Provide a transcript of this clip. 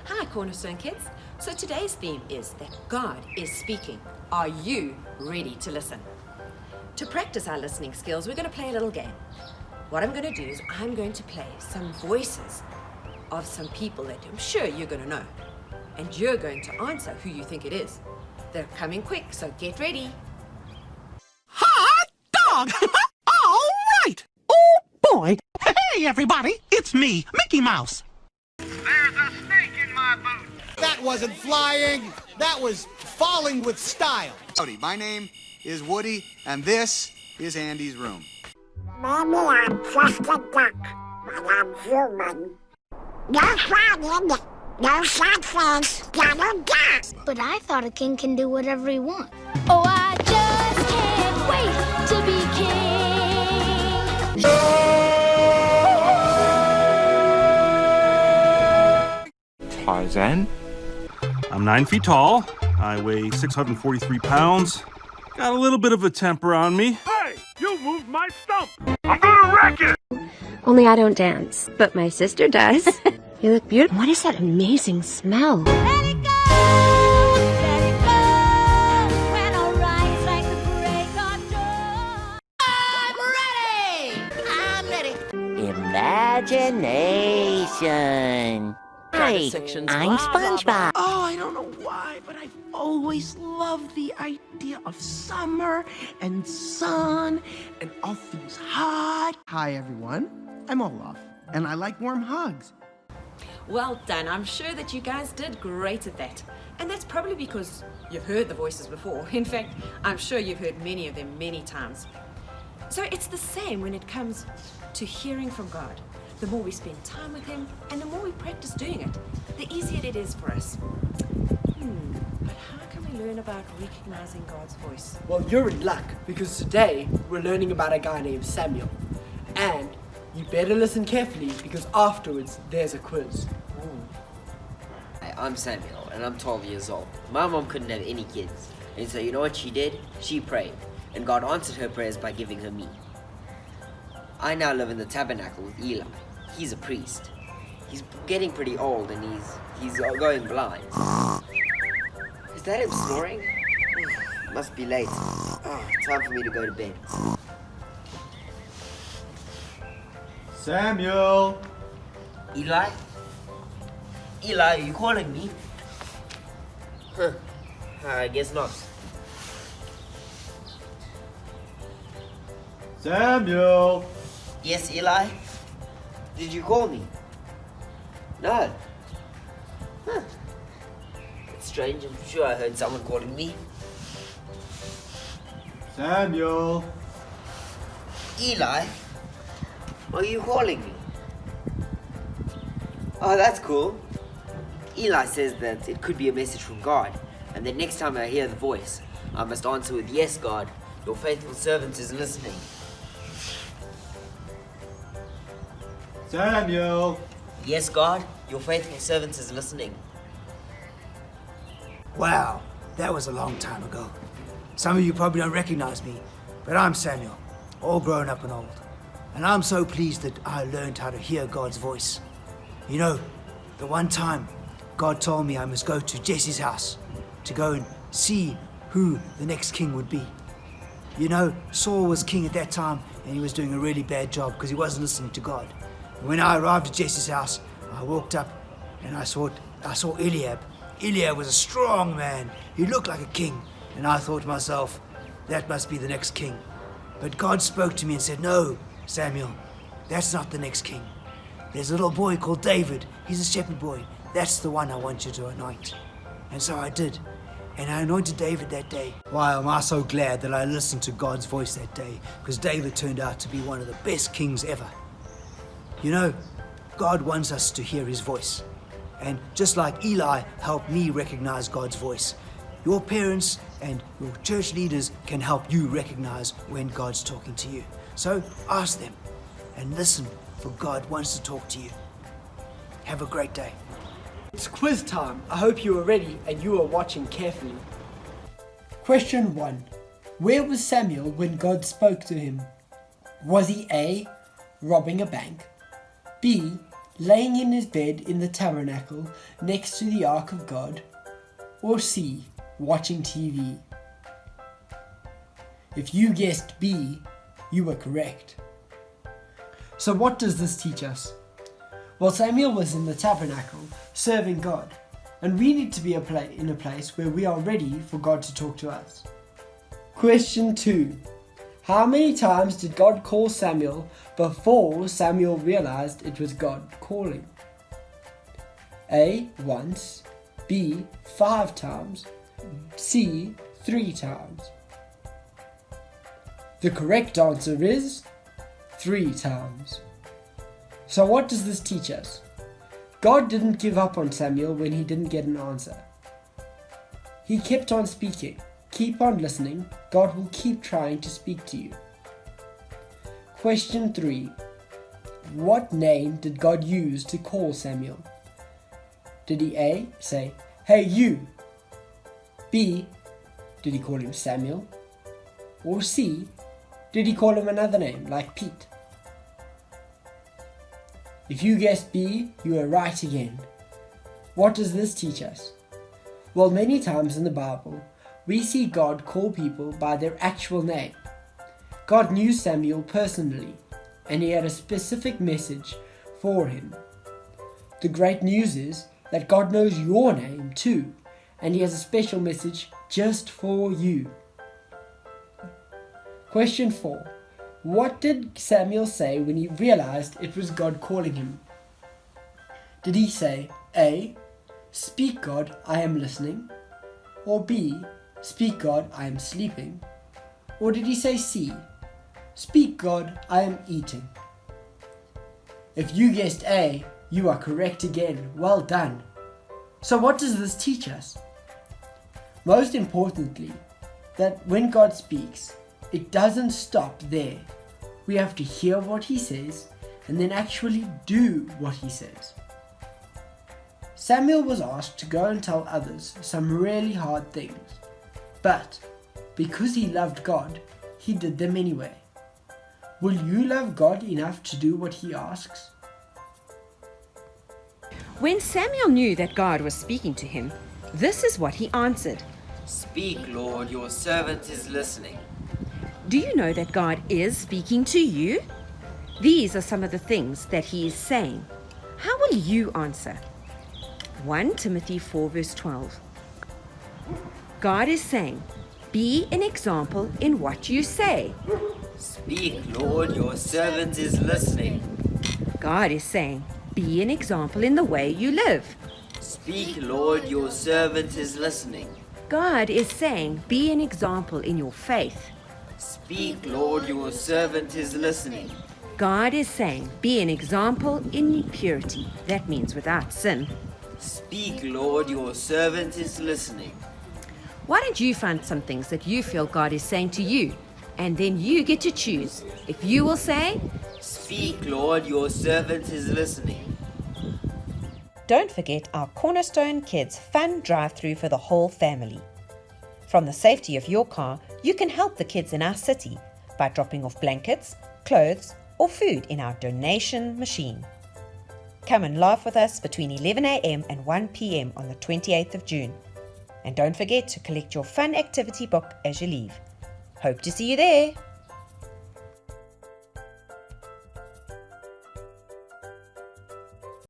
Hi, Cornerstone kids. So today's theme is that God is speaking. Are you ready to listen? To practice our listening skills, we're going to play a little game. What I'm going to do is I'm going to play some voices of some people that I'm sure you're going to know. And you're going to answer who you think it is. They're coming quick, so get ready. Hot dog! All right! Oh, boy! Hey, everybody! It's me, Mickey Mouse. There's a snake in my boot. That wasn't flying. That was falling with style. Howdy, my name is Woody, and this is Andy's room. Maybe I'm just a duck, but I'm human. No flying, no success, double duck. But I thought a king can do whatever he wants. Oh, I just can't wait to be king. Tarzan? I'm 9 feet tall. I weigh 643 pounds. Got a little bit of a temper on me. Hey, you moved my stump. I'm gonna wreck it. Only I don't dance, but my sister does. You look beautiful. What is that amazing smell? Let it go, when I rise like the break of dawn. I'm ready. Imagination. Hi, I'm SpongeBob. Oh, I don't know why, but I've always loved the idea of summer and sun and all things hot. Hi, everyone. I'm Olaf, and I like warm hugs. Well done. I'm sure that you guys did great at that. And that's probably because you've heard the voices before. In fact, I'm sure you've heard many of them many times. So it's the same when it comes to hearing from God. The more we spend time with Him and the more we practice doing it, the easier it is for us. But how can we learn about recognizing God's voice? Well, you're in luck because today we're learning about a guy named Samuel. And you better listen carefully because afterwards there's a quiz. Hi, I'm Samuel and I'm 12 years old. My mom couldn't have any kids. And so you know what she did? She prayed. And God answered her prayers by giving her me. I now live in the tabernacle with Eli. He's a priest. He's getting pretty old and he's going blind. Is that him snoring? Must be late. Time for me to go to bed. Samuel! Eli? Eli, are you calling me? I guess not. Samuel! Yes, Eli? Did you call me? No. It's strange. I'm sure I heard someone calling me. Samuel! Eli? Are you calling me? Oh, that's cool. Eli says that it could be a message from God, and that next time I hear the voice, I must answer with, "Yes, God, your faithful servant is listening." Samuel! Yes, God, your faithful servant is listening. Wow, that was a long time ago. Some of you probably don't recognize me, but I'm Samuel, all grown up and old. And I'm so pleased that I learned how to hear God's voice. You know, the one time God told me I must go to Jesse's house to go and see who the next king would be. You know, Saul was king at that time and he was doing a really bad job because he wasn't listening to God. And when I arrived at Jesse's house, I walked up and I saw Eliab. Eliab was a strong man. He looked like a king. And I thought to myself, that must be the next king. But God spoke to me and said, "No, Samuel, that's not the next king. There's a little boy called David. He's a shepherd boy. That's the one I want you to anoint." And so I did. And I anointed David that day. Why am I so glad that I listened to God's voice that day? Because David turned out to be one of the best kings ever. You know, God wants us to hear his voice. And just like Eli helped me recognize God's voice, your parents and your church leaders can help you recognize when God's talking to you. So ask them and listen, for God wants to talk to you. Have a great day. It's quiz time. I hope you are ready and you are watching carefully. Question 1. Where was Samuel when God spoke to him? Was he A, robbing a bank, B, laying in his bed in the tabernacle next to the Ark of God? Or C, watching TV? If you guessed B, you were correct. So what does this teach us? Well, Samuel was in the tabernacle serving God, and we need to be in a place where we are ready for God to talk to us. Question 2. How many times did God call Samuel before Samuel realized it was God calling? A, once, B, 5 times, C, 3 times. The correct answer is 3 times. So what does this teach us? God didn't give up on Samuel when he didn't get an answer. He kept on speaking. Keep on listening. God will keep trying to speak to you. Question 3. What name did God use to call Samuel? Did he A, say, "Hey you"? B, did he call him Samuel? Or C, did he call him another name like Pete? If you guessed B, you are right again. What does this teach us? Well, many times in the Bible, we see God call people by their actual name. God knew Samuel personally, and he had a specific message for him. The great news is that God knows your name too, and he has a special message just for you. Question 4. What did Samuel say when he realized it was God calling him? Did he say A, "Speak God, I am listening"? Or B, "Speak God, I am sleeping"? Or did he say C, "Speak God, I am eating"? If you guessed A, you are correct again. Well done. So what does this teach us? Most importantly, that when God speaks, it doesn't stop there. We have to hear what he says and then actually do what he says. Samuel was asked to go and tell others some really hard things, but because he loved God, he did them anyway. Will you love God enough to do what he asks? When Samuel knew that God was speaking to him, this is what he answered. "Speak, Lord, your servant is listening." Do you know that God is speaking to you? These are some of the things that he is saying. How will you answer? 1 Timothy 4 verse 12. God is saying, be an example in what you say. "Speak, Lord, your servant is listening." God is saying, be an example in the way you live. "Speak, Lord, your servant is listening." God is saying, be an example in your faith. "Speak, Lord, your servant is listening." God is saying, be an example in purity. That means without sin. "Speak, Lord, your servant is listening." Why don't you find some things that you feel God is saying to you, and then you get to choose if you will say, "Speak, Lord, your servant is listening." Don't forget our Cornerstone Kids fun drive-through for the whole family. From the safety of your car, you can help the kids in our city by dropping off blankets, clothes, or food in our donation machine. Come and laugh with us between 11 a.m. and 1 p.m. on the 28th of June. And don't forget to collect your fun activity book as you leave. Hope to see you there.